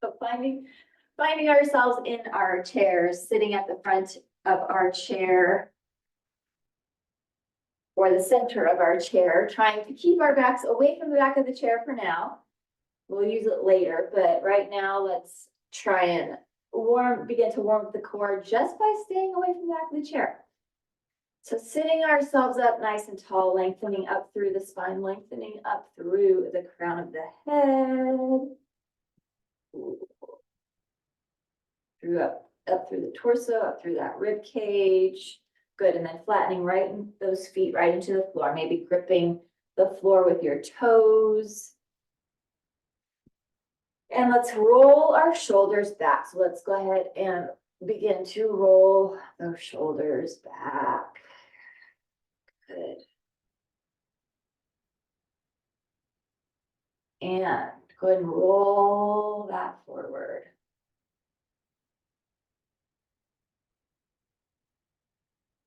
So finding ourselves in our chairs, sitting at the front of our chair or the center of our chair, trying to keep our backs away from the back of the chair for now. We'll use it later, but right now let's try and begin to warm up the core just by staying away from the back of the chair. So sitting ourselves up nice and tall, lengthening up through the spine, lengthening up through the crown of the head. Up through the torso, up through that rib cage. Good, and then flattening those feet right into the floor, maybe gripping the floor with your toes. And let's roll our shoulders back. So let's go ahead and begin to roll those shoulders back. Good. And go ahead and roll that forward.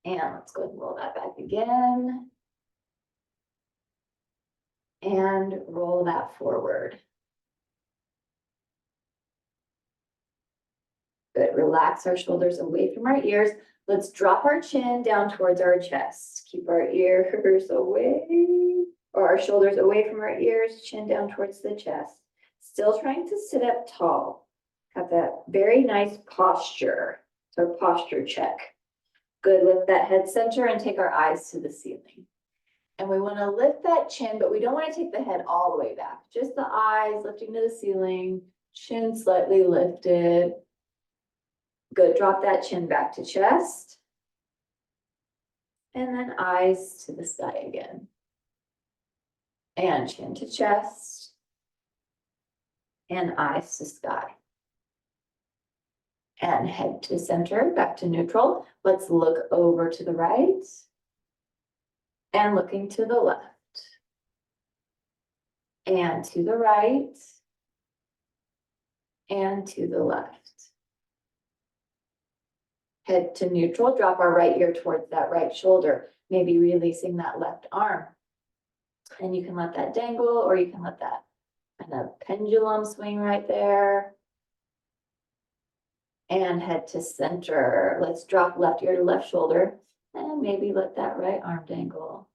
And let's go ahead and roll that back again. And roll that forward. Good, relax our shoulders away from our ears. Let's drop our chin down towards our chest. Keep our ears away, or our shoulders away from our ears, chin down towards the chest. Still trying to sit up tall. Have that very nice posture. So posture check. Good, lift that head center and take our eyes to the ceiling. And we want to lift that chin, but we don't want to take the head all the way back. Just the eyes lifting to the ceiling, chin slightly lifted. Good, drop that chin back to chest. And then eyes to the sky again. And chin to chest. And eyes to sky. And head to center, back to neutral. Let's look over to the right. And looking to the left. And to the right. And to the left. Head to neutral, drop our right ear towards that right shoulder, maybe releasing that left arm. And you can let that dangle, or you can let that kind of pendulum swing right there. And head to center. Let's drop left ear to left shoulder, and maybe let that right arm dangle.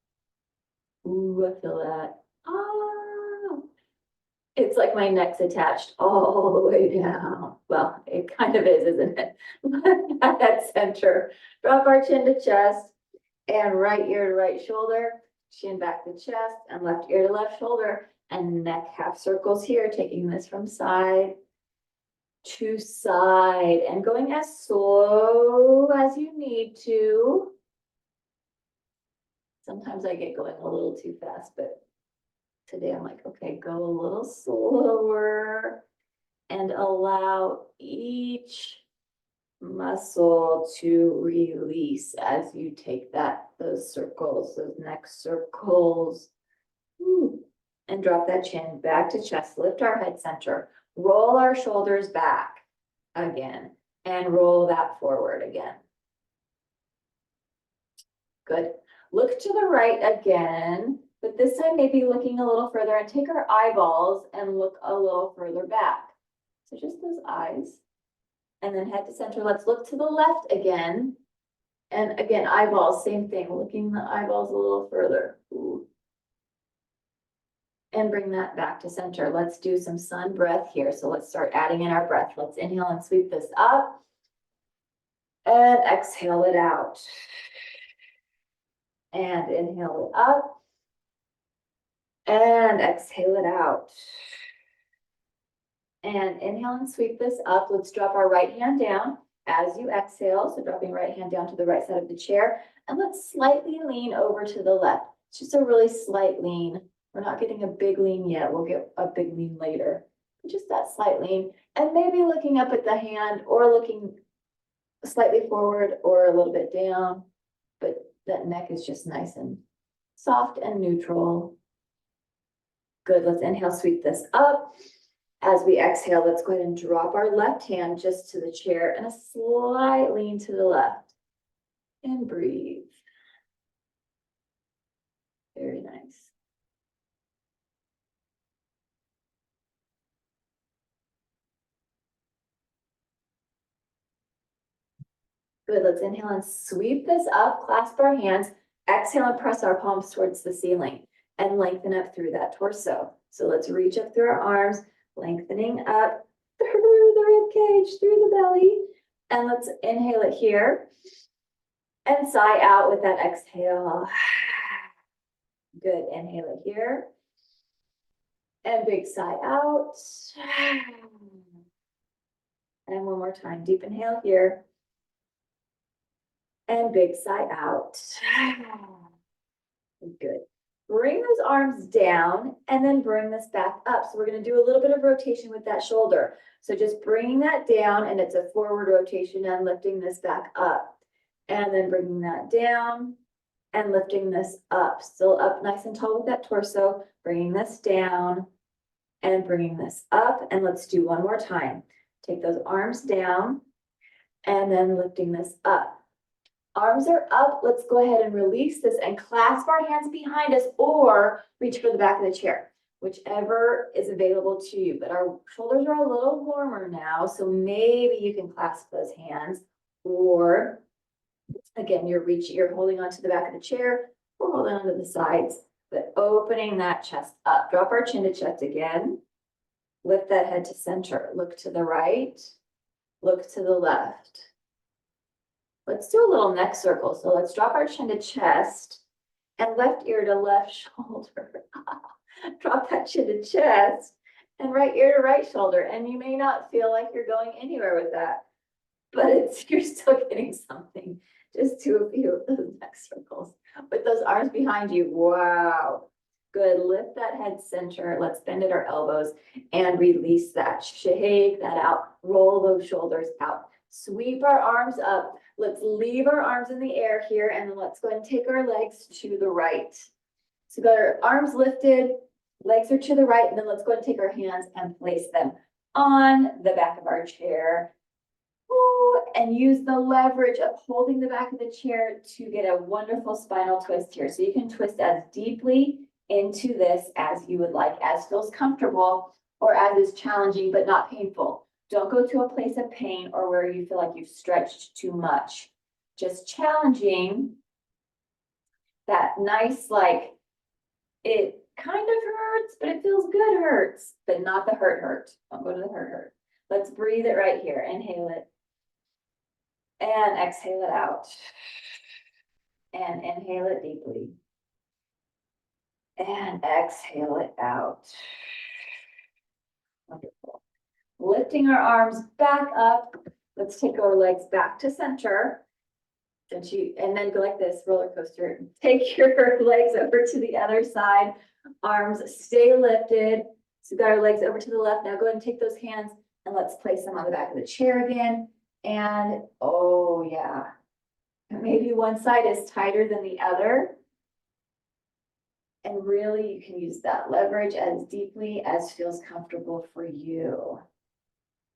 Ooh, I feel that. Oh, it's like my neck's attached all the way down. Well, it kind of is, isn't it? At that center, drop our chin to chest, and right ear to right shoulder, chin back to chest, and left ear to left shoulder, and neck half circles here, taking this from side to side, and going as slow as you need to. Sometimes I get going a little too fast, but today I'm like, okay, go a little slower and allow each muscle to release as you take those circles, those neck circles. Ooh. And drop that chin back to chest, lift our head center, roll our shoulders back again, and roll that forward again. Good. Look to the right again, but this time maybe looking a little further, and take our eyeballs and look a little further back. So just those eyes, and then head to center. Let's look to the left again. And again, eyeballs, same thing, looking the eyeballs a little further. Ooh. And bring that back to center. Let's do some sun breath here. So let's start adding in our breath. Let's inhale and sweep this up. And exhale it out. And inhale it up. And exhale it out. And inhale and sweep this up. Let's drop our right hand down as you exhale. So dropping right hand down to the right side of the chair. And let's slightly lean over to the left. It's just a really slight lean. We're not getting a big lean yet. We'll get a big lean later. But just that slight lean. And maybe looking up at the hand, or looking slightly forward or a little bit down. But that neck is just nice and soft and neutral. Good. Let's inhale, sweep this up. As we exhale, let's go ahead and drop our left hand just to the chair and a slight lean to the left. And breathe. Very nice. Good, let's inhale and sweep this up, clasp our hands, exhale and press our palms towards the ceiling and lengthen up through that torso. So let's reach up through our arms, lengthening up through the rib cage, through the belly. And let's inhale it here and sigh out with that exhale. Good, inhale it here. And big sigh out. And one more time, deep inhale here. And big sigh out. Good. Bring those arms down and then bring this back up. So we're going to do a little bit of rotation with that shoulder. So just bringing that down, and it's a forward rotation and lifting this back up. And then bringing that down and lifting this up. Still up nice and tall with that torso. Bringing this down and bringing this up. And let's do one more time. Take those arms down and then lifting this up. Arms are up. Let's go ahead and release this and clasp our hands behind us or reach for the back of the chair, whichever is available to you. But our shoulders are a little warmer now, so maybe you can clasp those hands, or again, you're holding onto the back of the chair or holding onto the sides, but opening that chest up. Drop our chin to chest again. Lift that head to center. Look to the right. Look to the left. Let's do a little neck circle. So let's drop our chin to chest and left ear to left shoulder. Drop that chin to chest and right ear to right shoulder. And you may not feel like you're going anywhere with that, but you're still getting something. Just do a few of those neck circles with those arms behind you. Wow. Good. Lift that head center. Let's bend at our elbows and release that. Shake that out. Roll those shoulders out. Sweep our arms up. Let's leave our arms in the air here, and then let's go ahead and take our legs to the right. So got our arms lifted, legs are to the right, and then let's go ahead and take our hands and place them on the back of our chair. Ooh, and use the leverage of holding the back of the chair to get a wonderful spinal twist here. So you can twist as deeply into this as you would like, as feels comfortable or as is challenging but not painful. Don't go to a place of pain or where you feel like you've stretched too much. Just challenging that nice, like, it kind of hurts, but it feels good hurts, but not the hurt. Don't go to the hurt. Let's breathe it right here. Inhale it. And exhale it out. And inhale it deeply. And exhale it out. Wonderful. Lifting our arms back up. Let's take our legs back to center. And then go like this, roller coaster. Take your legs over to the other side. Arms stay lifted. So we've got our legs over to the left. Now go ahead and take those hands and let's place them on the back of the chair again. And oh yeah, maybe one side is tighter than the other. And really you can use that leverage as deeply as feels comfortable for you.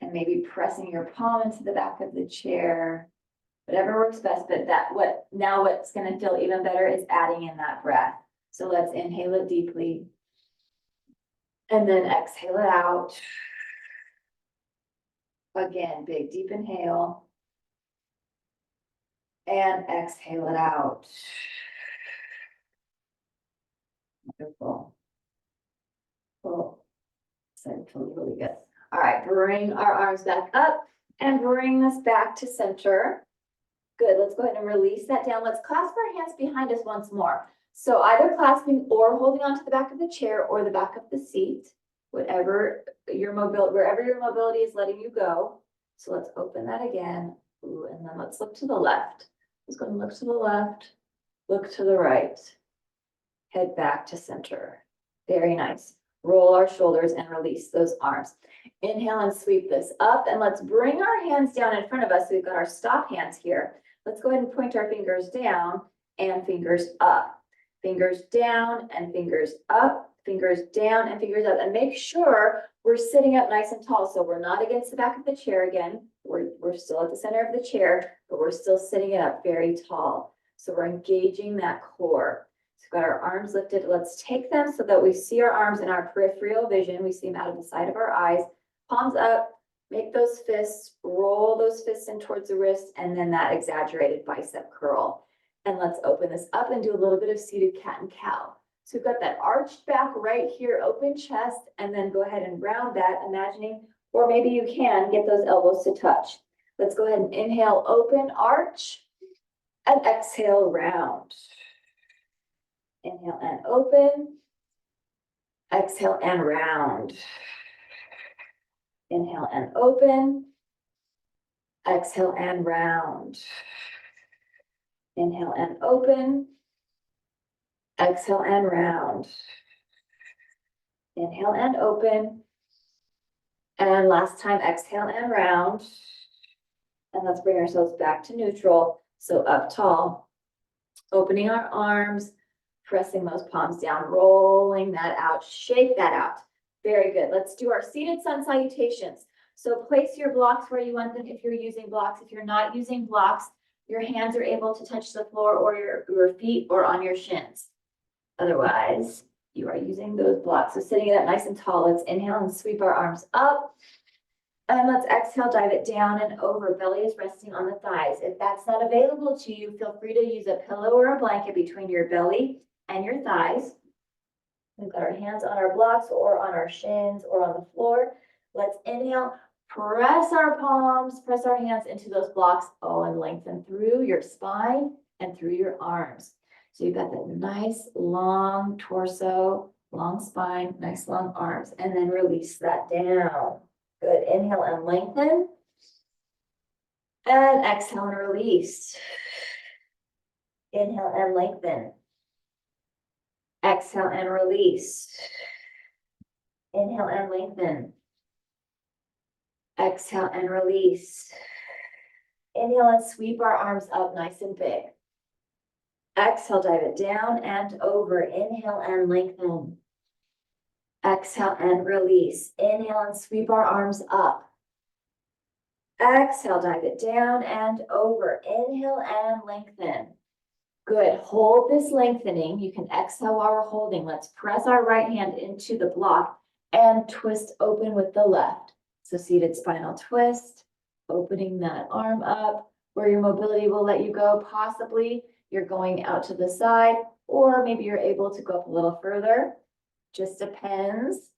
And maybe pressing your palm into the back of the chair, whatever works best. But what's going to feel even better is adding in that breath. So let's inhale it deeply and then exhale it out. Again, big deep inhale and exhale it out. Wonderful. Cool. So it feels really good. All right, bring our arms back up and bring this back to center. Good, let's go ahead and release that down. Let's clasp our hands behind us once more. So either clasping or holding onto the back of the chair or the back of the seat, wherever your mobility is letting you go. So let's open that again. Ooh, and then let's look to the left. Let's go and look to the left, look to the right, head back to center. Very nice. Roll our shoulders and release those arms. Inhale and sweep this up, and let's bring our hands down in front of us. So we've got our stop hands here. Let's go ahead and point our fingers down and fingers up. Fingers down and fingers up, fingers down and fingers up. And make sure we're sitting up nice and tall. So we're not against the back of the chair again. We're still at the center of the chair, but we're still sitting it up very tall. So we're engaging that core. So we've got our arms lifted. Let's take them so that we see our arms in our peripheral vision. We see them out of the side of our eyes. Palms up, Make those fists, roll those fists in towards the wrist, and then that exaggerated bicep curl. And let's open this up and do a little bit of seated cat and cow. So we've got that arched back right here, open chest, and then go ahead and round that, imagining, or maybe you can get those elbows to touch. Let's go ahead and inhale, open, arch, and exhale, round. Inhale and open. Exhale and round. Inhale and open. Exhale and round. Inhale and open. Exhale and round. Inhale and open. And last time, exhale and round. And let's bring ourselves back to neutral. So up tall, opening our arms, pressing those palms down, rolling that out, shake that out. Very good. Let's do our seated sun salutations. So place your blocks where you want them if you're using blocks. If you're not using blocks, your hands are able to touch the floor or your feet or on your shins. Otherwise, you are using those blocks. So sitting it up nice and tall, let's inhale and sweep our arms up. And let's exhale, dive it down and over. Belly is resting on the thighs. If that's not available to you, feel free to use a pillow or a blanket between your belly and your thighs. We've got our hands on our blocks or on our shins or on the floor. Let's inhale, press our palms, press our hands into those blocks. Oh, and lengthen through your spine and through your arms. So you've got that nice long torso, long spine, nice long arms, and then release that down. Good. Inhale and lengthen. And exhale and release. Inhale and lengthen. Exhale and release. Inhale and lengthen. Exhale and release. Inhale and sweep our arms up nice and big. Exhale, dive it down and over. Inhale and lengthen. Exhale and release. Inhale and sweep our arms up. Exhale, dive it down and over. Inhale and lengthen. Good. Hold this lengthening. You can exhale while we're holding. Let's press our right hand into the block and twist open with the left. So seated spinal twist, opening that arm up where your mobility will let you go. Possibly you're going out to the side, or maybe you're able to go up a little further. Just depends.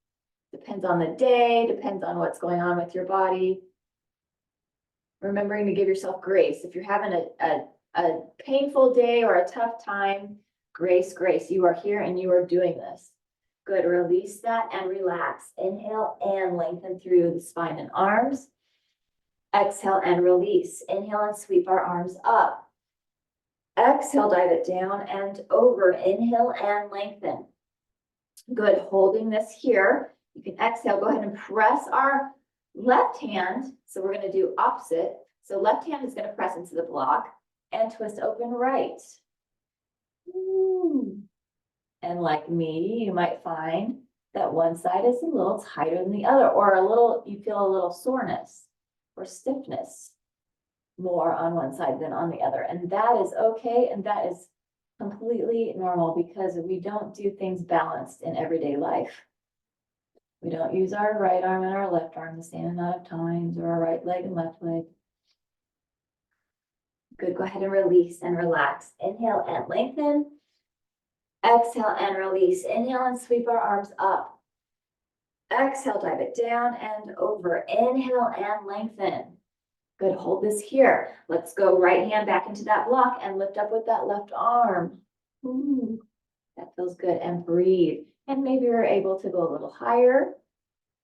Depends on the day, depends on what's going on with your body. Remembering to give yourself grace. If you're having a painful day or a tough time, grace, grace. You are here and you are doing this. Good. Release that and relax. Inhale and lengthen through the spine and arms. Exhale and release. Inhale and sweep our arms up. Exhale, dive it down and over. Inhale and lengthen. Good. Holding this here. You can exhale. Go ahead and press our left hand. So we're going to do opposite. So left hand is going to press into the block and twist open right. And like me, you might find that one side is a little tighter than the other, or you feel a little soreness or stiffness more on one side than on the other. And that is okay. And that is completely normal because we don't do things balanced in everyday life. We don't use our right arm and our left arm the same amount of times, or our right leg and left leg. Good. Go ahead and release and relax. Inhale and lengthen. Exhale and release. Inhale and sweep our arms up. Exhale, dive it down and over. Inhale and lengthen. Good. Hold this here. Let's go right hand back into that block and lift up with that left arm. Ooh, that feels good. And breathe. And maybe you're able to go a little higher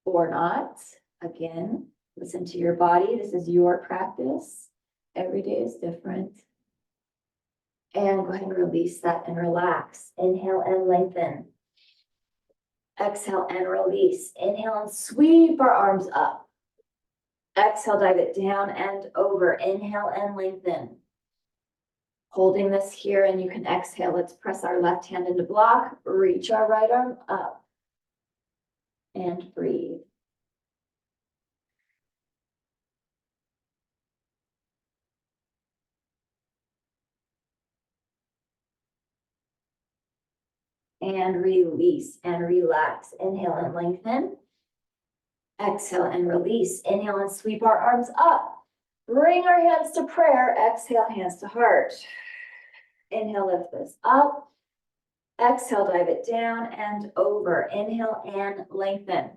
or not. Again, listen to your body. This is your practice. Every day is different. And go ahead and release that and relax. Inhale and lengthen. Exhale and release. Inhale and sweep our arms up. Exhale, dive it down and over. Inhale and lengthen. Holding this here, and you can exhale. Let's press our left hand into block. Reach our right arm up. And breathe. And release and relax. Inhale and lengthen. Exhale and release. Inhale and sweep our arms up. Bring our hands to prayer. Exhale, hands to heart. Inhale, lift this up. Exhale, dive it down and over. Inhale and lengthen.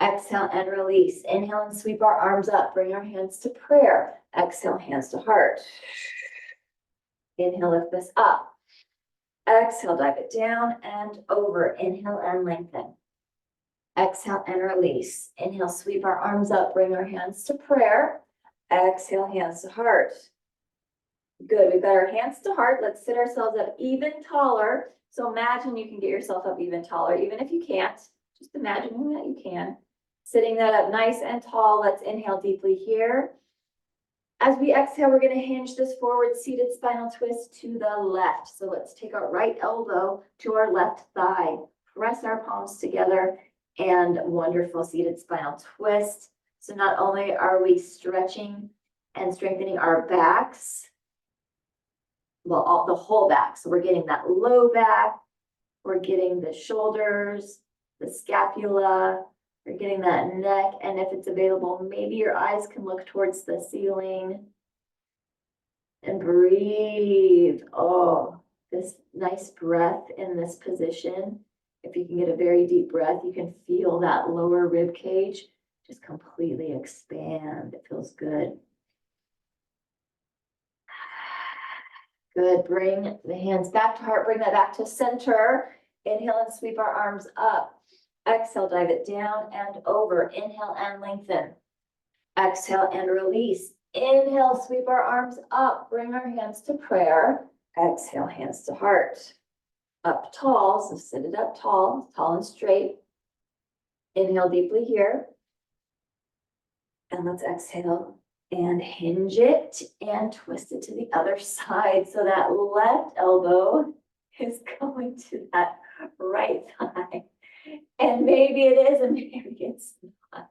Exhale and release. Inhale and sweep our arms up. Bring our hands to prayer. Exhale, hands to heart. Inhale, lift this up. Exhale, dive it down and over. Inhale and lengthen. Exhale and release. Inhale, sweep our arms up. Bring our hands to prayer. Exhale, hands to heart. Good. We've got our hands to heart. Let's sit ourselves up even taller. So imagine you can get yourself up even taller, even if you can't. Just imagining that you can. Sitting that up nice and tall. Let's inhale deeply here. As we exhale, we're going to hinge this forward seated spinal twist to the left. So let's take our right elbow to our left thigh. Press our palms together and wonderful seated spinal twist. So not only are we stretching and strengthening our backs, well, the whole back. So we're getting that low back. We're getting the shoulders, the scapula. We're getting that neck. And if it's available, maybe your eyes can look towards the ceiling. And breathe. Oh, this nice breath in this position. If you can get a very deep breath, you can feel that lower rib cage just completely expand. It feels good. Good. Bring the hands back to heart. Bring that back to center. Inhale and sweep our arms up. Exhale, dive it down and over. Inhale and lengthen. Exhale and release. Inhale, sweep our arms up. Bring our hands to prayer. Exhale, hands to heart. Up tall, so sit it up tall and straight. Inhale deeply here. And let's exhale and hinge it and twist it to the other side. So that left elbow is going to that right thigh. And maybe it is, and maybe it's not.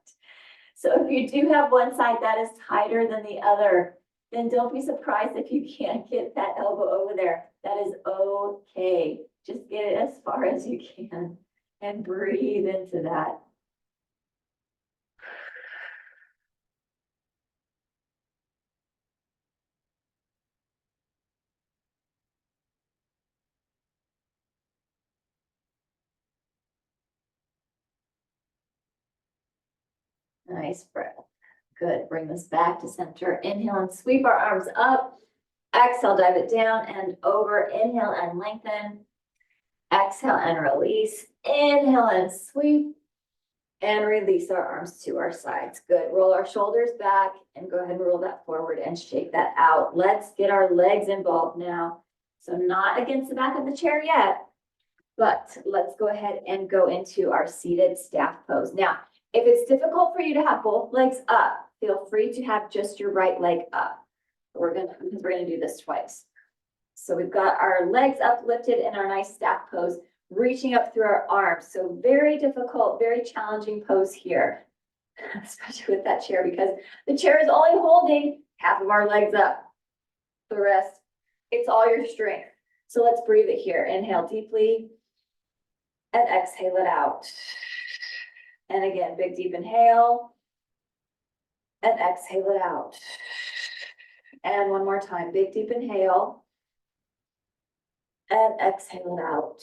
So if you do have one side that is tighter than the other, then don't be surprised if you can't get that elbow over there. That is okay. Just get it as far as you can and breathe into that. Nice breath. Good. Bring this back to center. Inhale and sweep our arms up. Exhale, dive it down and over. Inhale and lengthen. Exhale and release. Inhale and sweep. And release our arms to our sides. Good. Roll our shoulders back and go ahead and roll that forward and shake that out. Let's get our legs involved now. So not against the back of the chair yet, but let's go ahead and go into our seated staff pose. Now, if it's difficult for you to have both legs up, feel free to have just your right leg up. Because we're gonna do this twice. So we've got our legs uplifted in our nice staff pose, reaching up through our arms. So very difficult, very challenging pose here, especially with that chair, because the chair is only holding half of our legs up. The rest, it's all your strength. So let's breathe it here. Inhale deeply and exhale it out. And again, big deep inhale and exhale it out. And one more time, big deep inhale and exhale it out.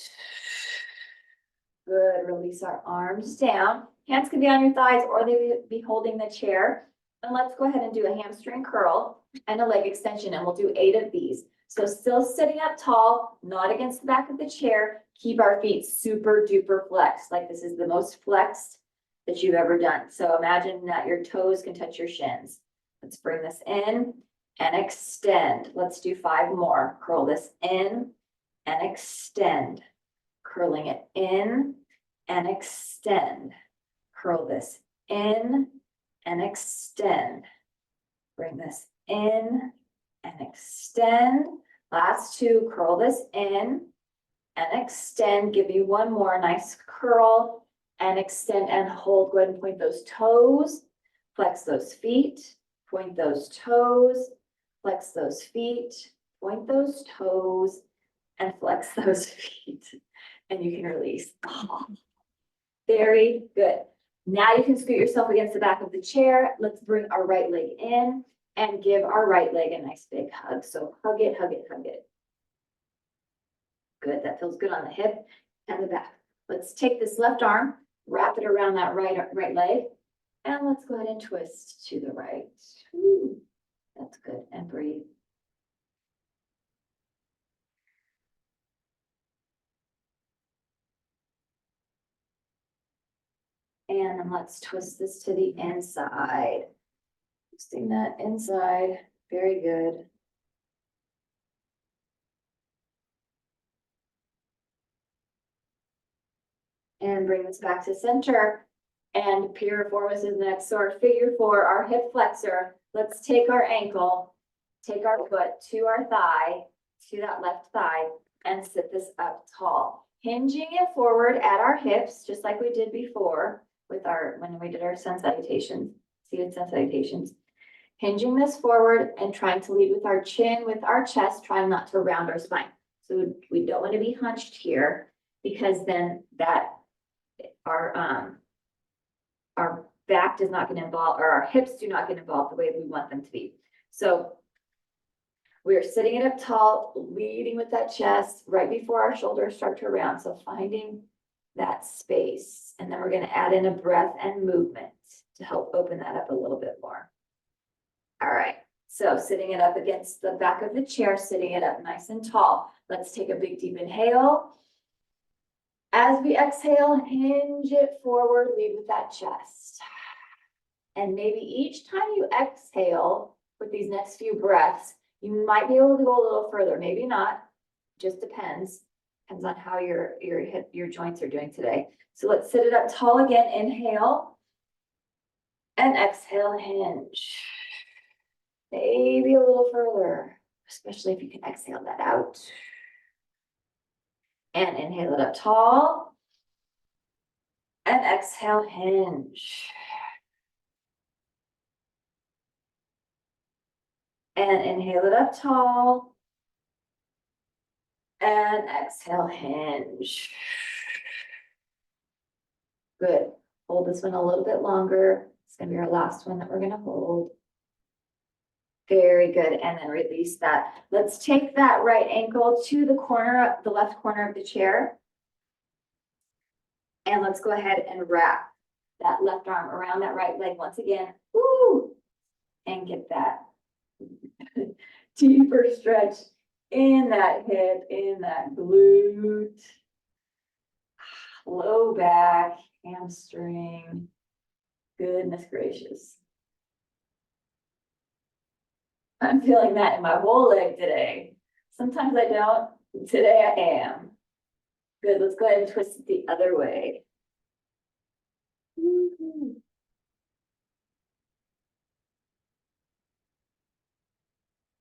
Good. Release our arms down. Hands can be on your thighs or they will be holding the chair. And let's go ahead and do a hamstring curl and a leg extension, and we'll do 8 of these. So still sitting up tall, not against the back of the chair. Keep our feet super duper flexed, like this is the most flexed that you've ever done. So imagine that your toes can touch your shins. Let's bring this in and extend. Let's do 5 more. Curl this in and extend. Curling it in and extend. Curl this in and extend. Bring this in and extend. Last 2, curl this in and extend. Give you one more nice curl and extend and hold. Go ahead and point those toes, flex those feet, point those toes, flex those feet, point those toes, and flex those feet. And you can release. Oh, very good. Now you can scoot yourself against the back of the chair. Let's bring our right leg in and give our right leg a nice big hug. So hug it, hug it, hug it. Good, that feels good on the hip and the back. Let's take this left arm, wrap it around that right leg, and let's go ahead and twist to the right. Ooh, that's good, and breathe. And then let's twist this to the inside. Twisting that inside, very good. And bring this back to center. And piriformis is next. So our figure 4, our hip flexor. Let's take our ankle, take our foot to our thigh, to that left thigh, and sit this up tall. Hinging it forward at our hips, just like we did before with when we did our sun salutations, seated sun salutations. Hinging this forward and trying to lead with our chin, with our chest, trying not to round our spine. So we don't want to be hunched here, because then our back does not get involved, or our hips do not get involved the way we want them to be. So we're sitting it up tall, leading with that chest right before our shoulders start to round. So finding that space, and then we're going to add in a breath and movement to help open that up a little bit more. All right, so sitting it up against the back of the chair, sitting it up nice and tall. Let's take a big deep inhale. As we exhale, hinge it forward, lead with that chest. And maybe each time you exhale with these next few breaths, you might be able to go a little further, maybe not, just depends on how your joints are doing today. So let's sit it up tall again, inhale, and exhale, hinge. Maybe a little further, especially if you can exhale that out. And inhale it up tall. And exhale, hinge. And inhale it up tall. And exhale, hinge. Good. Hold this one a little bit longer. It's going to be our last one that we're going to hold. Very good. And then release that. Let's take that right ankle to the left corner of the chair. And let's go ahead and wrap that left arm around that right leg once again. Woo! And get that deeper stretch in that hip, in that glute, low back, hamstring. Goodness gracious. I'm feeling that in my whole leg today. Sometimes I don't. Today I am. Good. Let's go ahead and twist it the other way.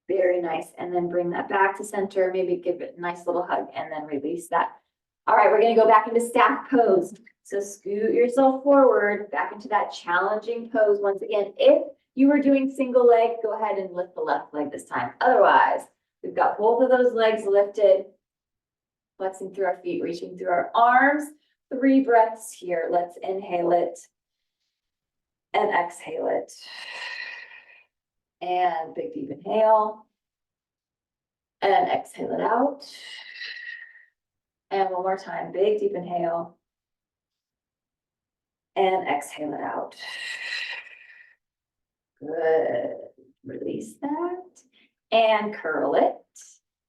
Very nice. And then bring that back to center. Maybe give it a nice little hug and then release that. All right, we're going to go back into stack pose. So scoot yourself forward, back into that challenging pose. Once again, if you were doing single leg, go ahead and lift the left leg this time. Otherwise, we've got both of those legs lifted, flexing through our feet, reaching through our arms. 3 breaths here. Let's inhale it and exhale it. And big deep inhale. And exhale it out. And one more time, big deep inhale. And exhale it out. Good. Release that. And curl it.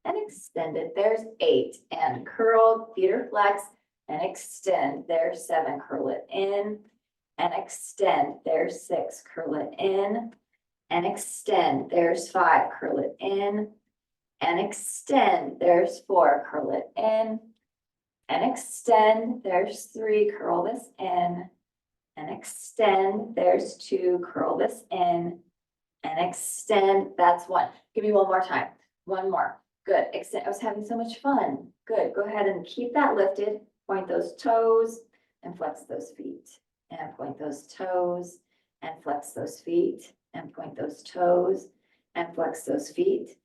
And extend it. There's 8. And curl, feet are flexed. And extend. There's 7. Curl it in. And extend. There's 6. Curl it in. And extend. There's 5. Curl it in. And extend. There's 4. Curl it in. And extend. There's 3. Curl this in. And extend. There's 2. Curl this in. And extend. That's 1. Give me one more time. One more. Good. Extend. I was having so much fun. Good. Go ahead and keep that lifted. Point those toes and flex those feet. And point those toes and flex those feet. And point those toes and flex those feet.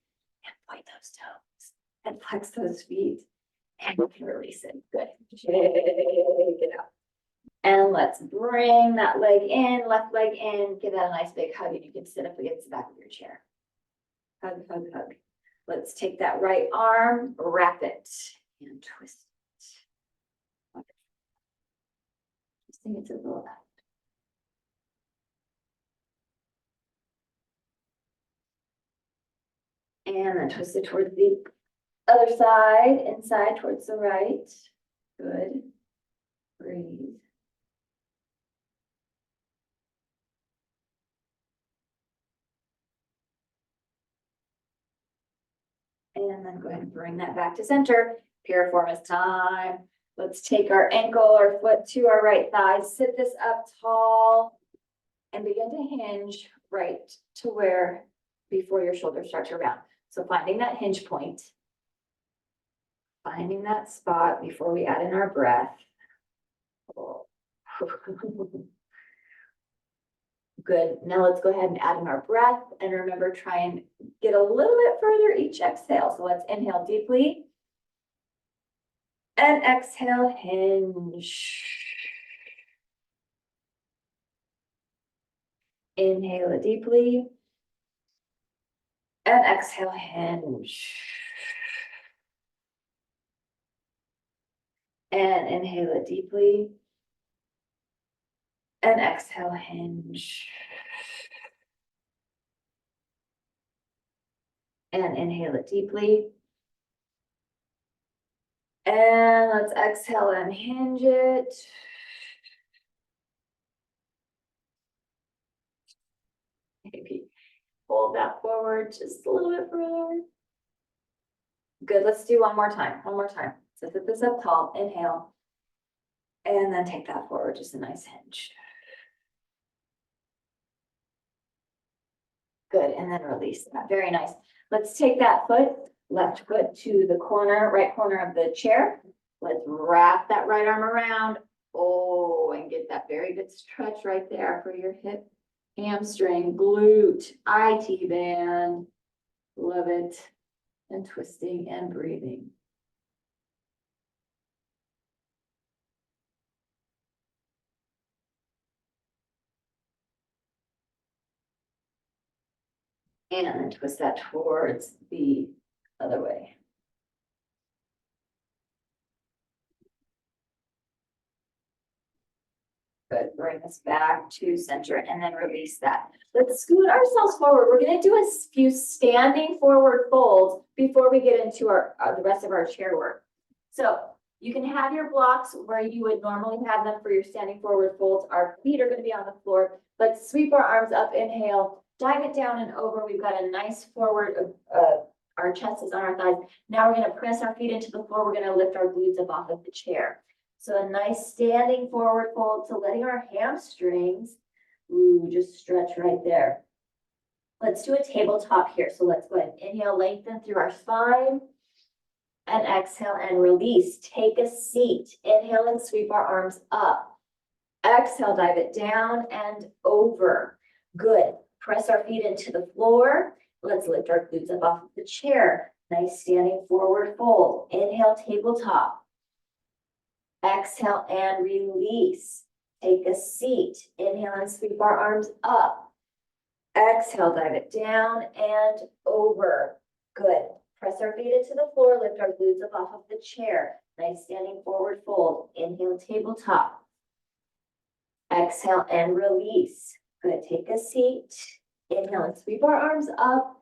And point those toes and flex those feet. And you can release it. Good. Shake it out. And let's bring that leg in, left leg in, give that a nice big hug, and you can sit up against the back of your chair. Hug, hug, hug. Let's take that right arm, wrap it, and twist it. Twisting it to the left. And then twist it towards the other side, inside towards the right. Good. Breathe. And then go ahead and bring that back to center. Piriformis time. Let's take our ankle or foot to our right thigh, sit this up tall, and begin to hinge right to where before your shoulders start to round. So finding that hinge point, finding that spot before we add in our breath. Good. Now let's go ahead and add in our breath, and remember, try and get a little bit further each exhale. So let's inhale deeply and exhale, hinge. Inhale it deeply and exhale, hinge. And inhale it deeply and exhale, hinge. And inhale it deeply. And let's exhale and hinge it. Maybe hold that forward just a little bit further. Good, let's do one more time, So sit this up tall, inhale. And then take that forward, just a nice hinge. Good, and then release that, very nice. Let's take that foot, left foot to the corner, right corner of the chair. Let's wrap that right arm around. Oh, and get that very good stretch right there for your hip, hamstring, glute, IT band. Love it. And twisting and breathing. And then twist that towards the other way. Good, bring this back to center and then release that. Let's scoot ourselves forward. We're gonna do a few standing forward folds before we get into our the rest of our chair work. So you can have your blocks where you would normally have them for your standing forward folds. Our feet are gonna be on the floor. Let's sweep our arms up, inhale, dive it down and over. We've got a nice forward, our chest is on our thighs. Now we're gonna press our feet into the floor. We're gonna lift our glutes up off of the chair. So a nice standing forward fold, so letting our hamstrings, just stretch right there. Let's do a tabletop here. So let's go ahead and inhale, lengthen through our spine, and exhale and release. Take a seat. Inhale and sweep our arms up. Exhale, dive it down and over. Good. Press our feet into the floor. Let's lift our glutes up off of the chair. Nice standing forward fold. Inhale, tabletop. Exhale and release. Take a seat. Inhale and sweep our arms up. Exhale, dive it down and over. Good. Press our feet into the floor. Lift our glutes up off of the chair. Nice standing forward fold. Inhale, tabletop. Exhale and release. Good. Take a seat. Inhale and sweep our arms up.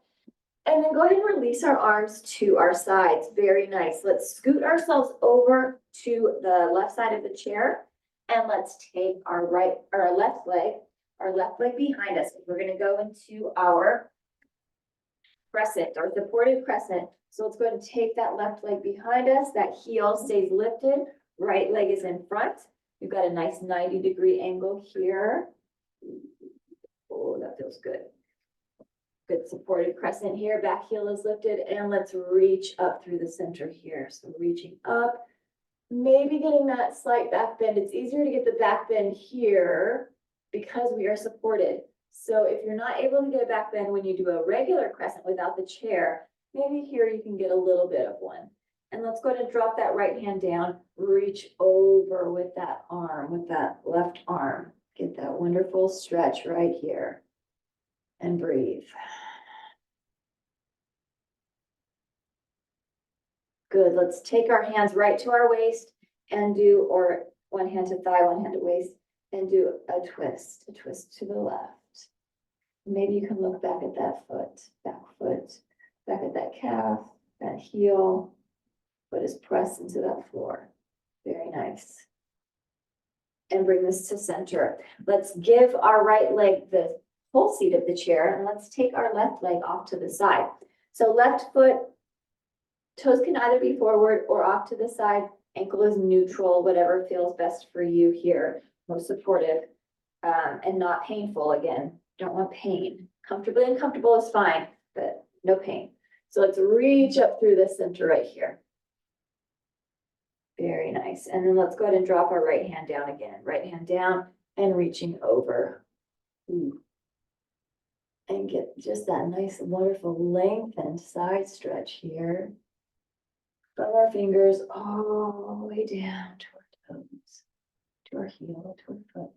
And then go ahead and release our arms to our sides. Very nice. Let's scoot ourselves over to the left side of the chair. And let's take our left leg behind us. We're going to go into our crescent, our supported crescent. So let's go ahead and take that left leg behind us. That heel stays lifted. Right leg is in front. We've got a nice 90-degree angle here. Oh, that feels good. Good supported crescent here, back heel is lifted, and let's reach up through the center here. So reaching up, maybe getting that slight back bend. It's easier to get the back bend here because we are supported. So if you're not able to get a back bend when you do a regular crescent without the chair, maybe here you can get a little bit of one. And let's go ahead and drop that right hand down, reach over with that arm, with that left arm. Get that wonderful stretch right here. And breathe. Good, let's take our hands right to our waist and do, or one hand to thigh, one hand to waist, and do a twist to the left. Maybe you can look back at that foot, back at that calf, that heel. Foot is pressed into that floor. Very nice. And bring this to center. Let's give our right leg the whole seat of the chair, and let's take our left leg off to the side. So left foot, toes can either be forward or off to the side. Ankle is neutral, whatever feels best for you here. Most supportive and not painful. Again, don't want pain. Comfortably uncomfortable is fine, but no pain. So let's reach up through the center right here. Very nice. And then let's go ahead and drop our right hand down again. Right hand down and reaching over. Ooh. And get just that nice, wonderful lengthened side stretch here. From our fingers all the way down to our toes, to our heel, to our foot.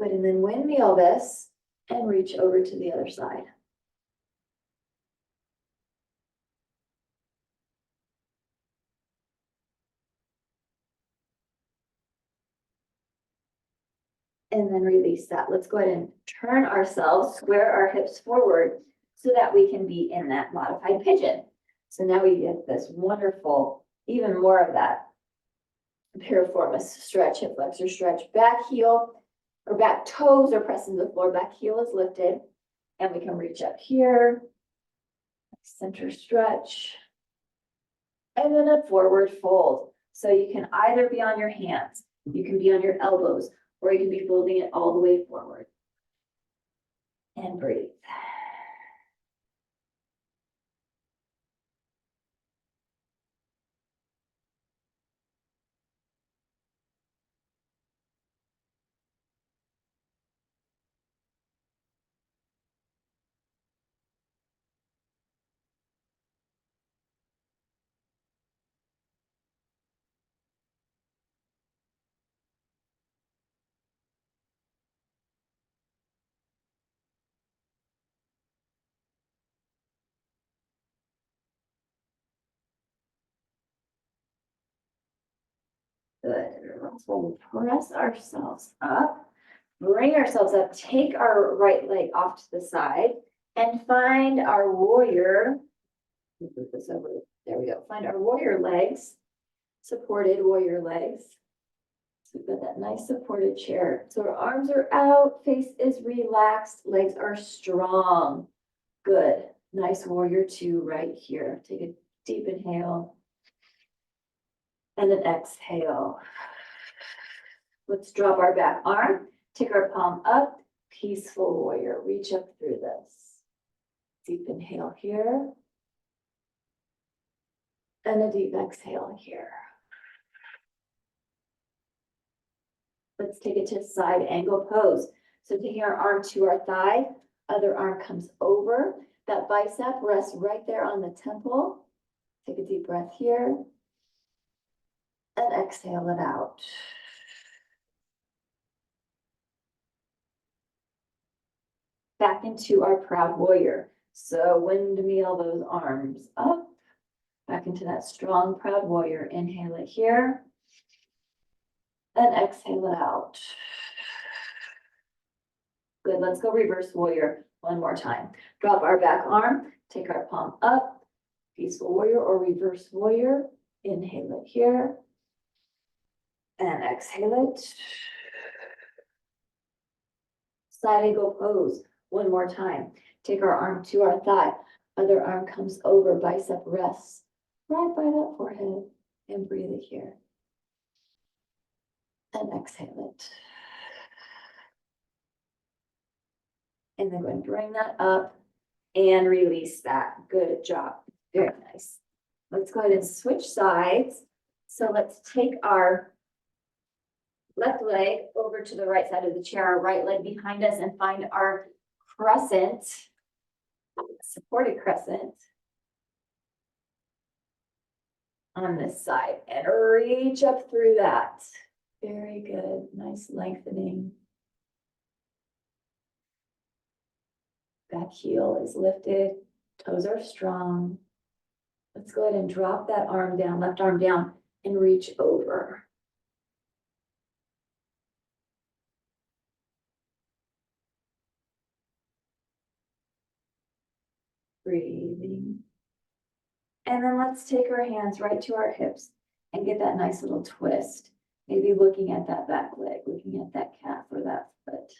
Good, and then windmill this and reach over to the other side. And then release that. Let's go ahead and turn ourselves, square our hips forward so that we can be in that modified pigeon. So now we get this wonderful, even more of that piriformis stretch, hip flexor stretch, back heel or back toes are pressed into the floor, back heel is lifted, and we can reach up here, center stretch, and then a forward fold. So you can either be on your hands, you can be on your elbows, or you can be folding it all the way forward. And breathe. Good. We'll press ourselves up, bring ourselves up, take our right leg off to the side, and find our warrior. Move this over. There we go. Find our warrior legs, supported warrior legs. So we've got that nice supported chair. So our arms are out, face is relaxed, legs are strong. Good. Nice warrior two right here. Take a deep inhale. And then exhale. Let's drop our back arm, take our palm up, peaceful warrior, reach up through this. Deep inhale here. And a deep exhale here. Let's take it to side angle pose. So taking our arm to our thigh, other arm comes over. That bicep rests right there on the temple. Take a deep breath here. And exhale it out. Back into our proud warrior. So windmill those arms up. Back into that strong proud warrior. Inhale it here. And exhale it out. Good, let's go reverse warrior one more time. Drop our back arm, take our palm up. Peaceful warrior or reverse warrior. Inhale it here. And exhale it. Side angle pose. One more time. Take our arm to our thigh. Other arm comes over, bicep rests right by that forehead. And breathe it here. And exhale it. And then go and bring that up and release that. Good job. Very nice. Let's go ahead and switch sides. So let's take our left leg over to the right side of the chair, our right leg behind us, and find our crescent, supported crescent on this side and reach up through that. Very good. Nice lengthening. Back heel is lifted. Toes are strong. Let's go ahead and drop that arm down, left arm down, and reach over. Breathing. And then let's take our hands right to our hips and get that nice little twist. Maybe looking at that back leg, looking at that calf or that foot.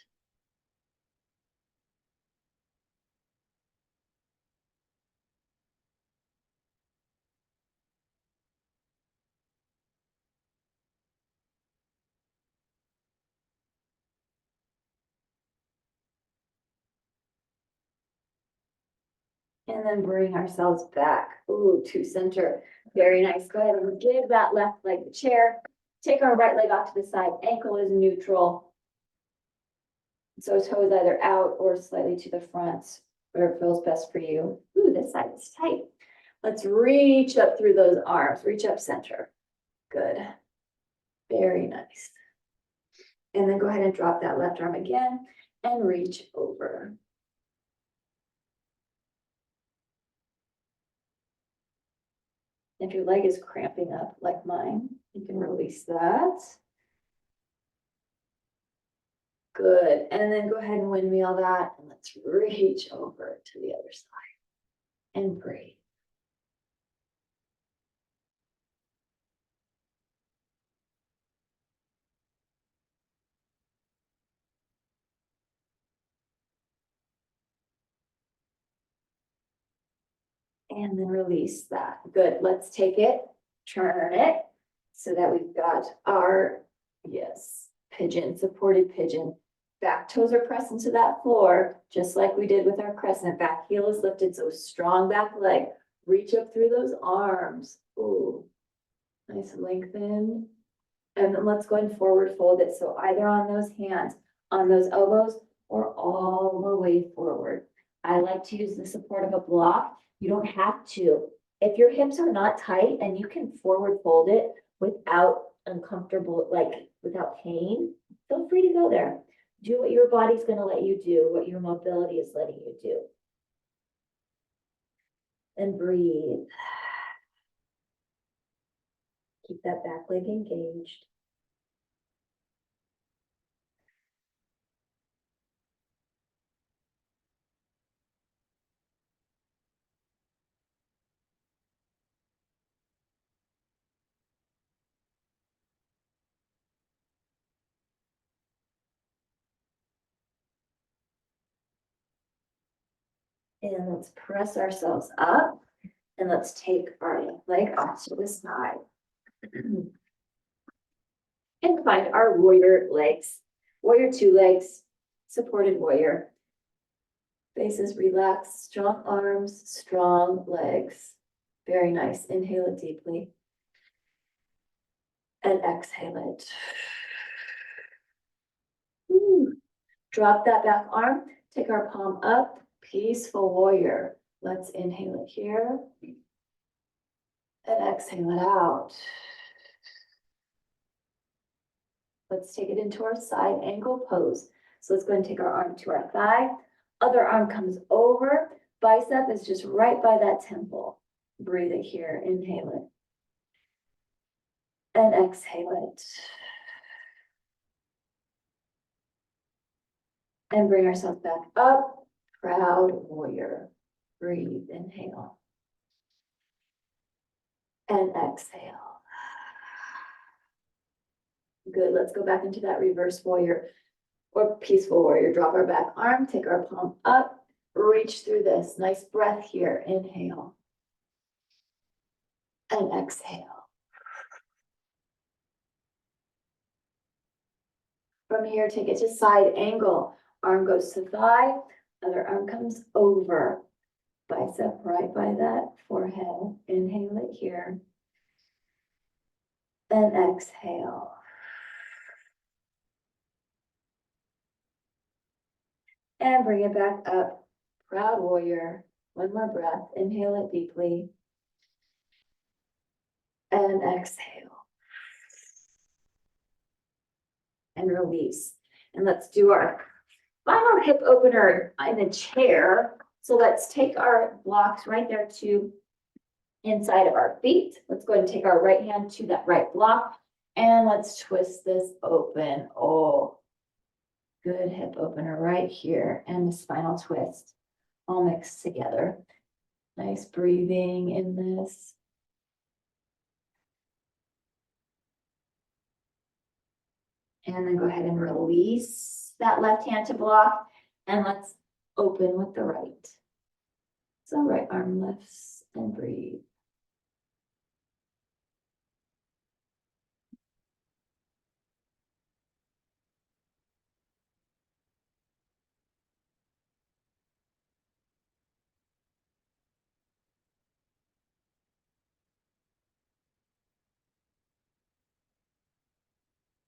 And then bring ourselves back, to center. Very nice. Go ahead and give that left leg the chair. Take our right leg off to the side. Ankle is neutral. So toes either out or slightly to the front, where it feels best for you. This side is tight. Let's reach up through those arms. Reach up center. Good. Very nice. And then go ahead and drop that left arm again and reach over. If your leg is cramping up like mine, you can release that. Good. And then go ahead and windmill that. And let's reach over to the other side and breathe. And then release that. Good. Let's take it, turn it so that we've got our, pigeon, supported pigeon. Back toes are pressed into that floor, just like we did with our crescent. Back heel is lifted, so strong back leg. Reach up through those arms. Nice lengthen. And then let's go and forward fold it. So either on those hands, on those elbows, or all the way forward. I like to use the support of a block. You don't have to. If your hips are not tight and you can forward fold it without uncomfortable, without pain, feel free to go there. Do what your body's going to let you do, what your mobility is letting you do. And breathe. Keep that back leg engaged. And let's press ourselves up and let's take our leg off to the side. And find our warrior legs, warrior 2 legs, supported warrior. Faces relaxed, strong arms, strong legs. Very nice. Inhale it deeply. And exhale it. Drop that back arm, take our palm up, peaceful warrior. Let's inhale it here. And exhale it out. Let's take it into our side angle pose. So let's go and take our arm to our thigh. Other arm comes over. Bicep is just right by that temple. Breathe it here. Inhale it. And exhale it. And bring ourselves back up. Proud warrior. Breathe. Inhale. And exhale. Good. Let's go back into that reverse warrior or peaceful warrior. Drop our back arm, take our palm up, reach through this. Nice breath here. Inhale. And exhale. From here, take it to side angle. Arm goes to thigh, other arm comes over. Bicep right by that forehead. Inhale it here. And exhale. And bring it back up. Proud warrior. One more breath. Inhale it deeply. And exhale. And release. And let's do our final hip opener in the chair. So let's take our blocks right there to inside of our feet. Let's go ahead and take our right hand to that right block. And let's twist this open. Oh, good hip opener right here. And the spinal twist all mixed together. Nice breathing in this. And then go ahead and release that left hand to block. And let's open with the right. So right arm lifts and breathe.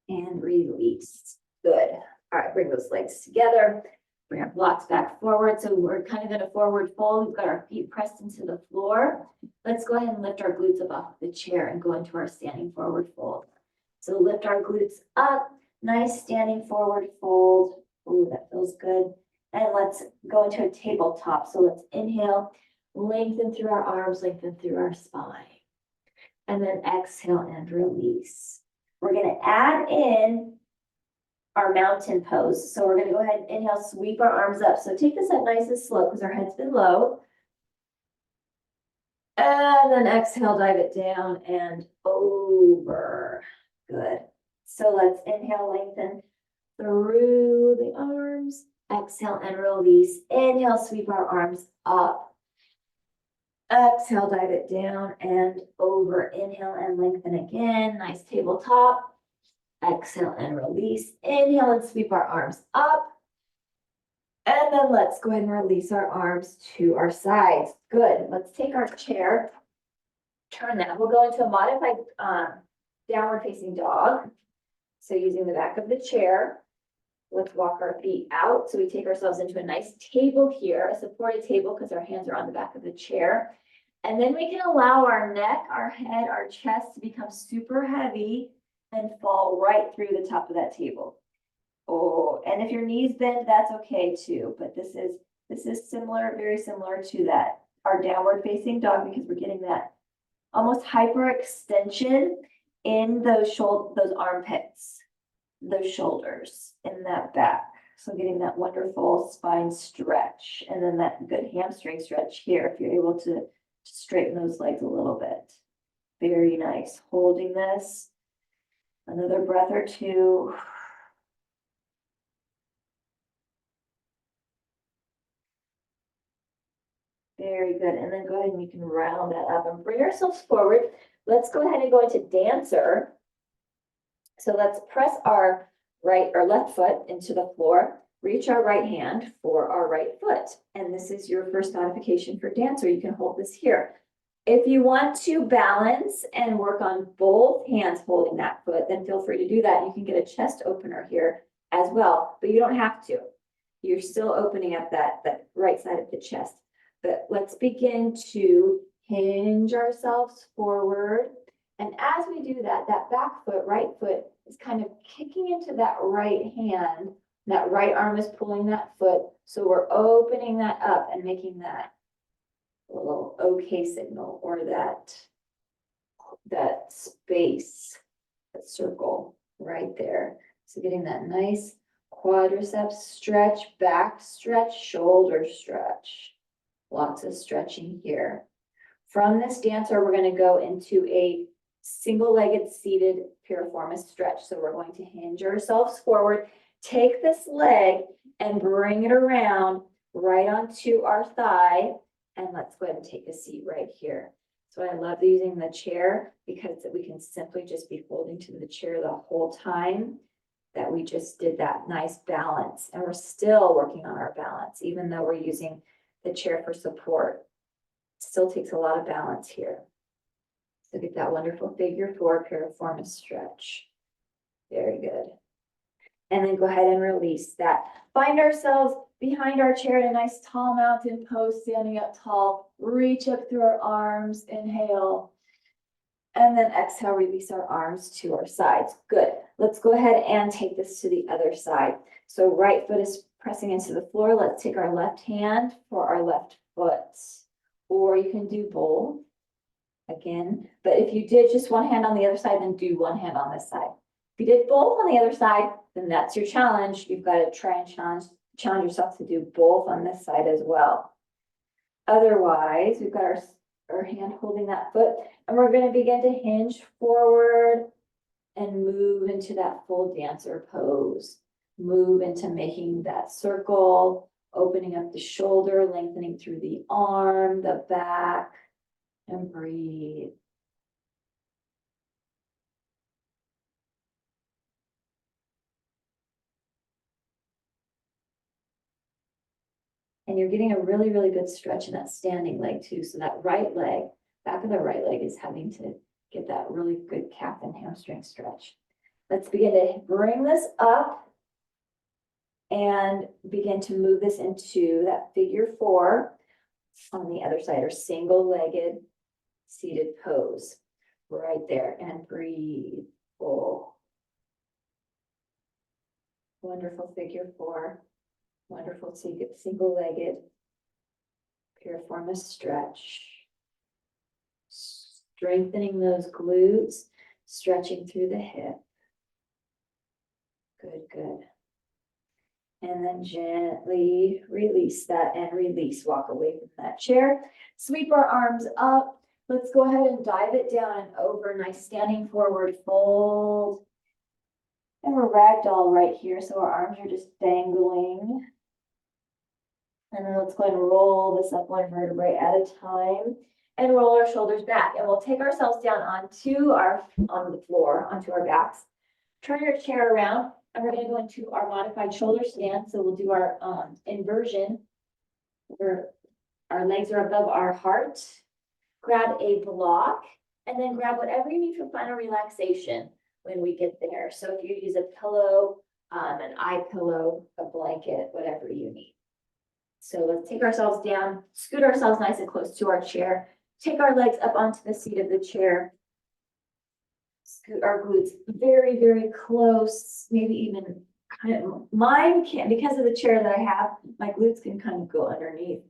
And release. Good. All right, bring those legs together. Bring our blocks back forward. So we're kind of in a forward fold. We've got our feet pressed into the floor. Let's go ahead and lift our glutes up off the chair and go into our standing forward fold. So lift our glutes up. Nice standing forward fold. Ooh, that feels good. And let's go into a tabletop. So let's inhale, lengthen through our arms, lengthen through our spine. And then exhale and release. We're going to add in our mountain pose. So we're going to go ahead and inhale, sweep our arms up. So take this at nice and slow because our head's been low. And then exhale, dive it down and over. Good. So let's inhale, lengthen through the arms. Exhale and release. Inhale, sweep our arms up. Exhale, dive it down and over. Inhale and lengthen again. Nice tabletop. Exhale and release. Inhale and sweep our arms up. And then let's go ahead and release our arms to our sides. Good. Let's take our chair, turn that. We'll go into a modified downward facing dog. So using the back of the chair, let's walk our feet out. So we take ourselves into a nice table here, a supported table because our hands are on the back of the chair. And then we can allow our neck, our head, our chest to become super heavy and fall right through the top of that table. Oh, and if your knees bend, that's okay too. But this is similar, very similar to that, our downward facing dog, because we're getting that almost hyperextension in those armpits, those shoulders, in that back. So getting that wonderful spine stretch, and then that good hamstring stretch here, if you're able to straighten those legs a little bit. Very nice. Holding this. Another breath or two. Very good. And then go ahead and you can round that up and bring ourselves forward. Let's go ahead and go into dancer. So let's press our right or left foot into the floor, reach our right hand for our right foot. And this is your first modification for dancer. You can hold this here. If you want to balance and work on both hands holding that foot, then feel free to do that. You can get a chest opener here as well, but you don't have to. You're still opening up that right side of the chest. But let's begin to hinge ourselves forward. And as we do that, that back foot, right foot, is kind of kicking into that right hand. That right arm is pulling that foot. So we're opening that up and making that little okay signal, or that space, that circle right there. So getting that nice quadriceps stretch, back stretch, shoulder stretch. Lots of stretching here. From this dancer, we're going to go into a single-legged seated piriformis stretch. So we're going to hinge ourselves forward, take this leg and bring it around right onto our thigh. And let's go ahead and take a seat right here. So I love using the chair because we can simply just be holding to the chair the whole time that we just did that nice balance. And we're still working on our balance, even though we're using the chair for support. It still takes a lot of balance here. So get that wonderful figure four piriformis stretch. Very good. And then go ahead and release that. Find ourselves behind our chair in a nice tall mountain pose, standing up tall. Reach up through our arms, inhale. And then exhale, release our arms to our sides. Good. Let's go ahead and take this to the other side. So right foot is pressing into the floor. Let's take our left hand for our left foot. Or you can do both again. But if you did just one hand on the other side, then do one hand on this side. If you did both on the other side, then that's your challenge. You've got to try and challenge yourself to do both on this side as well. Otherwise, we've got our hand holding that foot, and we're going to begin to hinge forward and move into that full dancer pose. Move into making that circle, opening up the shoulder, lengthening through the arm, the back, and breathe. And you're getting a really, really good stretch in that standing leg too. So that right leg, back of the right leg is having to get that really good calf and hamstring stretch. Let's begin to bring this up and begin to move this into that figure 4 on the other side, or single-legged seated pose. Right there, and breathe. Oh. Wonderful figure 4. Wonderful single-legged piriformis stretch. Strengthening those glutes, stretching through the hip. Good, good. And then gently release that and release. Walk away from that chair. Sweep our arms up. Let's go ahead and dive it down and over. Nice standing forward fold. And we're ragdoll right here, so our arms are just dangling. And then let's go ahead and roll this up one vertebrae at a time and roll our shoulders back. And we'll take ourselves down on the floor, onto our backs. Turn your chair around, and we're going to go into our modified shoulder stand. So we'll do our inversion, where our legs are above our heart. Grab a block, and then grab whatever you need for final relaxation when we get there. So if you use a pillow, an eye pillow, a blanket, whatever you need. So let's take ourselves down, scoot ourselves nice and close to our chair, take our legs up onto the seat of the chair, scoot our glutes very, very close, maybe even kind of, mine can't, because of the chair that I have, my glutes can kind of go underneath.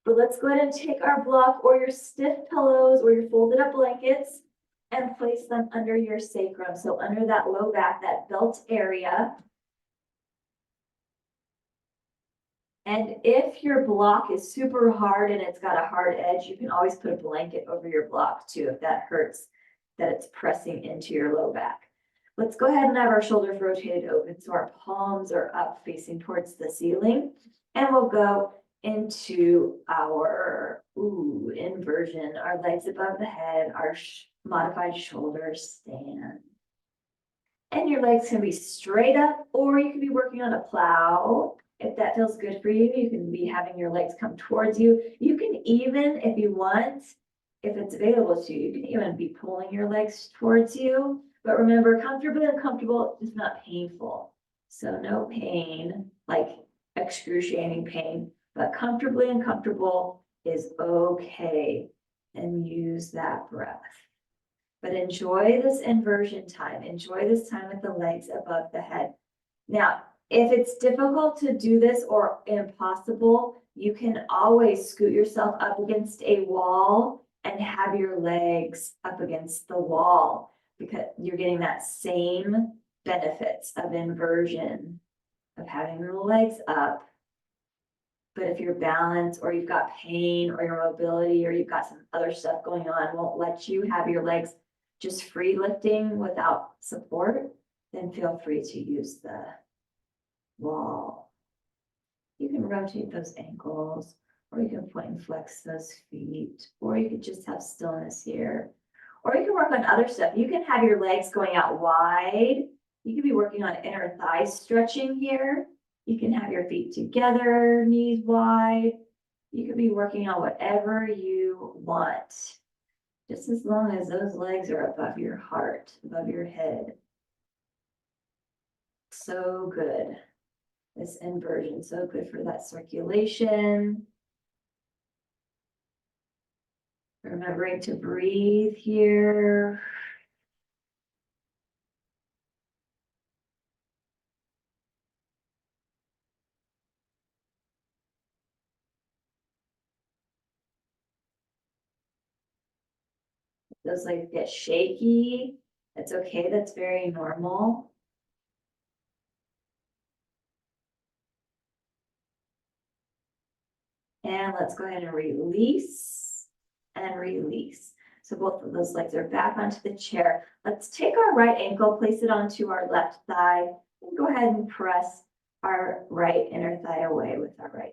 But let's go ahead and take our block or your stiff pillows or your folded up blankets and place them under your sacrum. So under that low back, that belt area. And if your block is super hard and it's got a hard edge, you can always put a blanket over your block too, if that hurts, that it's pressing into your low back. Let's go ahead and have our shoulders rotated open so our palms are up facing towards the ceiling. And we'll go into our inversion, our legs above the head, our modified shoulder stand. And your legs can be straight up, or you can be working on a plow. If that feels good for you, you can be having your legs come towards you. You can even, if you want, if it's available to you, you can even be pulling your legs towards you. But remember, comfortably uncomfortable is not painful. So no pain, like excruciating pain, but comfortably uncomfortable is okay. And use that breath. But enjoy this inversion time. Enjoy this time with the legs above the head. Now, if it's difficult to do this or impossible, you can always scoot yourself up against a wall and have your legs up against the wall, because you're getting that same benefits of inversion, of having the legs up. But if you're balanced or you've got pain or your mobility or you've got some other stuff going on, won't let you have your legs just free lifting without support, then feel free to use the wall. You can rotate those ankles, or you can point and flex those feet, or you could just have stillness here, or you can work on other stuff. You can have your legs going out wide. You could be working on inner thigh stretching here. You can have your feet together, knees wide. You could be working on whatever you want, just as long as those legs are above your heart, above your head. So good. this inversion. So good for that circulation. Remembering to breathe here. Those legs get shaky. That's okay, that's very normal. And let's go ahead and release and release. So both of those legs are back onto the chair. Let's take our right ankle, place it onto our left thigh, and go ahead and press our right inner thigh away with our right hand.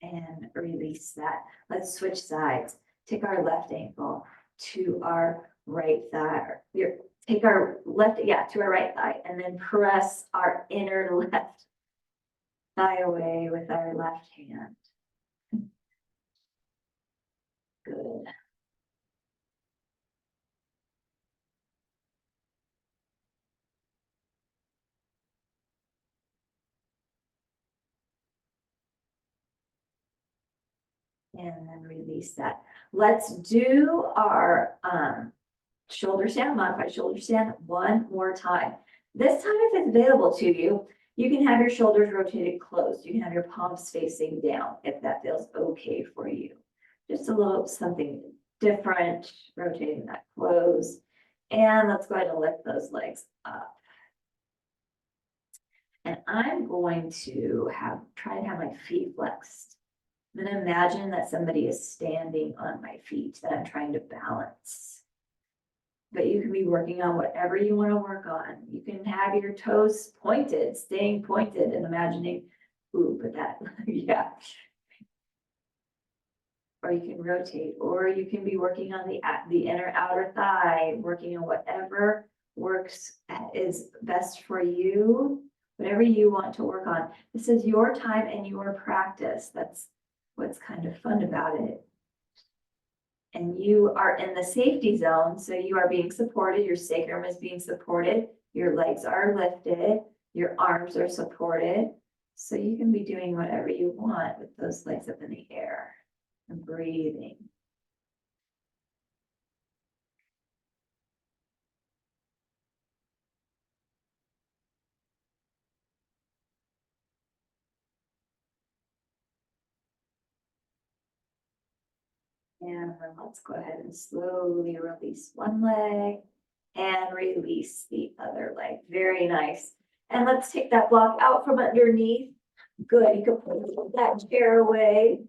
And release that. Let's switch sides. Take our left ankle to our right thigh. Take our left, to our right thigh, and then press our inner left thigh away with our left hand. Good. And then release that. Let's do our shoulder stand, modified shoulder stand one more time. This time, if it's available to you, you can have your shoulders rotated closed. You can have your palms facing down if that feels okay for you. Just a little something different, rotating that close. And let's go ahead and lift those legs up. And I'm going to try and have my feet flexed. I'm going to imagine that somebody is standing on my feet that I'm trying to balance. But you can be working on whatever you want to work on. You can have your toes pointed, staying pointed and imagining, ooh, but that, yeah. Or you can rotate, or you can be working on the inner outer thigh, working on whatever works is best for you, whatever you want to work on. This is your time and your practice. That's what's kind of fun about it. And you are in the safety zone, so you are being supported, your sacrum is being supported, your legs are lifted, your arms are supported. So you can be doing whatever you want with those legs up in the air and breathing. And then let's go ahead and slowly release one leg and release the other leg. Very nice. And let's take that block out from underneath. Good, you can pull that chair away.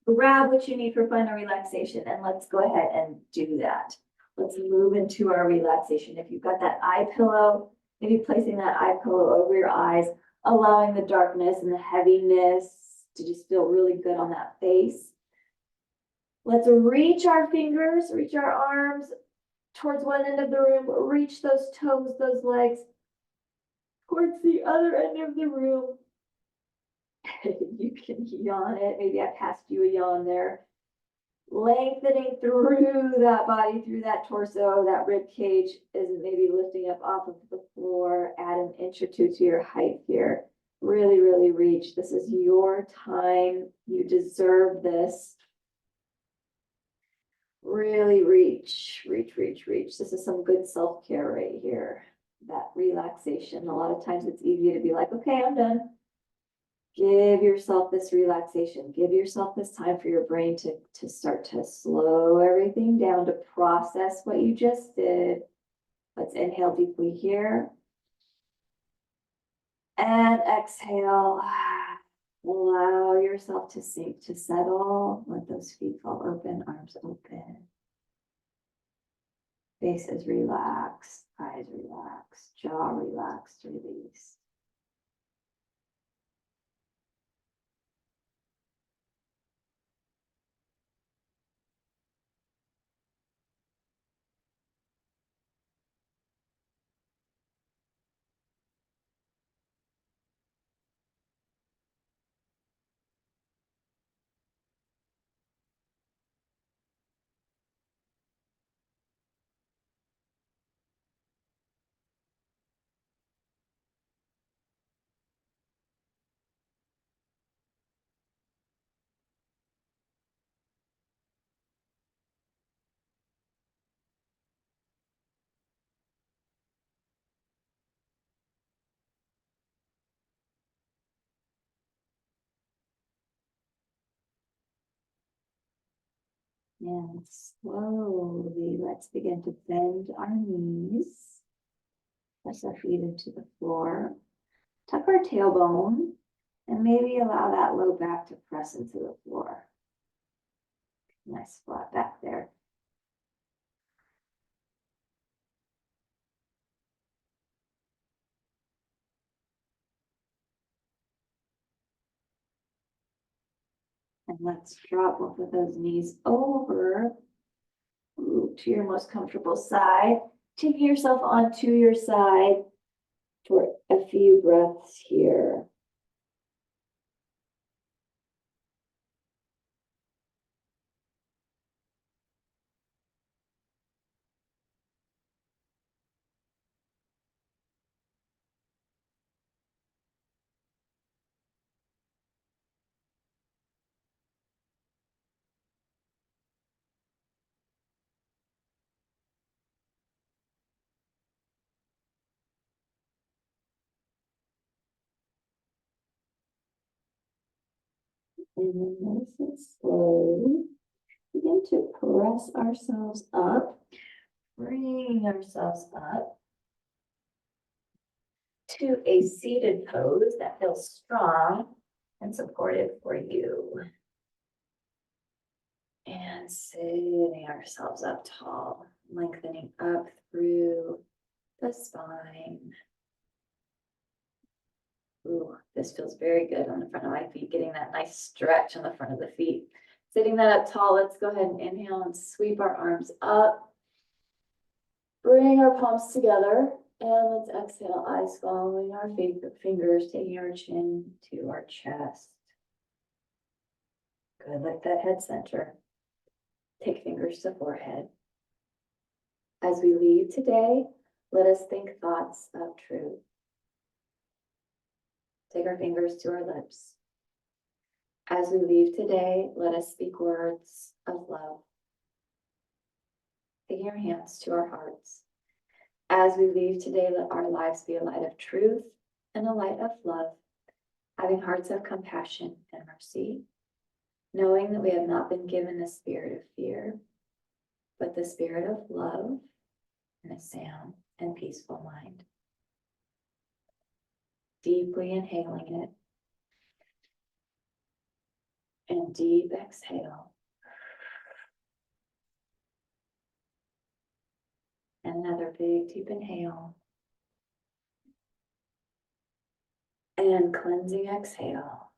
Grab what you need for final relaxation, and let's go ahead and do that. Let's move into our relaxation. If you've got that eye pillow, maybe placing that eye pillow over your eyes, allowing the darkness and the heaviness to just feel really good on that face. Let's reach our fingers, reach our arms towards one end of the room, reach those toes, those legs towards the other end of the room. You can yawn it. Maybe I passed you a yawn there. Lengthening through that body, through that torso, that rib cage is maybe lifting up off of the floor. Add an inch or two to your height here. Really, really reach. This is your time. You deserve this. Really reach, reach, reach, reach. This is some good self-care right here. That relaxation. A lot of times it's easy to be like, okay, I'm done. Give yourself this relaxation. Give yourself this time for your brain to start to slow everything down, to process what you just did. Let's inhale deeply here. And exhale. Allow yourself to sink, to settle. Let those feet fall open, arms open. Face is relaxed, eyes relaxed, jaw relaxed, release. And slowly, let's begin to bend our knees. Press our feet into the floor. Tuck our tailbone and maybe allow that low back to press into the floor. Nice flat back there. And let's drop both of those knees over to your most comfortable side. Taking yourself onto your side for a few breaths here. And then nice and slowly begin to press ourselves up, bringing ourselves up to a seated pose that feels strong and supportive for you. And sitting ourselves up tall, lengthening up through the spine. Ooh, this feels very good on the front of my feet, getting that nice stretch on the front of the feet. Sitting that up tall, let's go ahead and inhale and sweep our arms up. Bring our palms together and let's exhale, eyes following our fingers, taking our chin to our chest. Good, like that head center. Take fingers to forehead. As we leave today, let us think thoughts of truth. Take our fingers to our lips. As we leave today, let us speak words of love. Taking our hands to our hearts. As we leave today, let our lives be a light of truth and a light of love, having hearts of compassion and mercy, knowing that we have not been given the spirit of fear, but the spirit of love and a sound and peaceful mind. Deeply inhaling it and deep exhale. And another big deep inhale. And cleansing exhale.